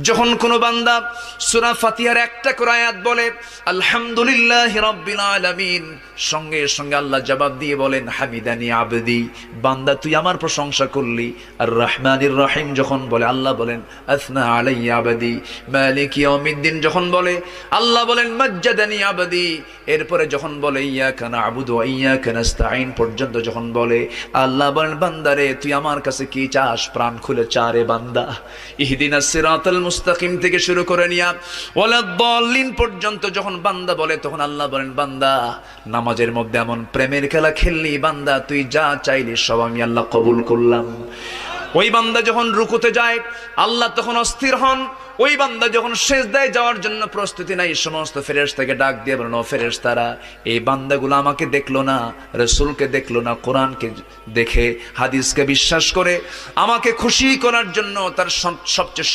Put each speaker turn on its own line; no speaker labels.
যখন কোনো বান্দা সূরা ফাতিহার একটা করে আয়াত বলে আলহামদুলিল্লাহি রাব্বিল আলামিন, সঙ্গে সঙ্গে আল্লাহ জবাব দিয়ে বলেন হামিদানি আবদি, বান্দা তুই আমার প্রশংসা করলি। আর রহমানির রহিম যখন বলে আল্লাহ বলেন আসনা আলাইয়া আবদি। মালিক ইয়াউমিদ্দিন যখন বলে আল্লাহ বলেন মাজ্জাদানি আবদি। এরপরে যখন বলে ইয়াকা না'বুদু ওয়া ইয়াকা নাস্তাঈন পর্যন্ত যখন বলে আল্লাহ বলেন বান্দারে তুই আমার কাছে কি চাস, প্রাণ খুলে চা রে বান্দা। ইহদিনাস সিরাতাল মুস্তাকিম থেকে শুরু করে নিয়া ওয়ালাদ-দাল্লিন পর্যন্ত যখন বান্দা বলে তখন আল্লাহ বলেন বান্দা নামাজের মধ্যে এমন প্রেমের খেলা খেললি বান্দা, তুই যা চাইলি সব আমি আল্লাহ কবুল করলাম। ওই বান্দা যখন রুকুতে যায় আল্লাহ তখন অস্থির হন। ওই বান্দা যখন সিজদায় যাওয়ার জন্য প্রস্তুতি নাই, সমস্ত ফেরেশতাকে ডাক দিয়ে বলেন ও ফেরেশতারা, এই বান্দাগুলো আমাকে দেখলো না, রাসূলকে দেখলো না, কোরআনকে দেখে হাদিসকে বিশ্বাস করে আমাকে খুশি করার জন্য তার সবচেয়ে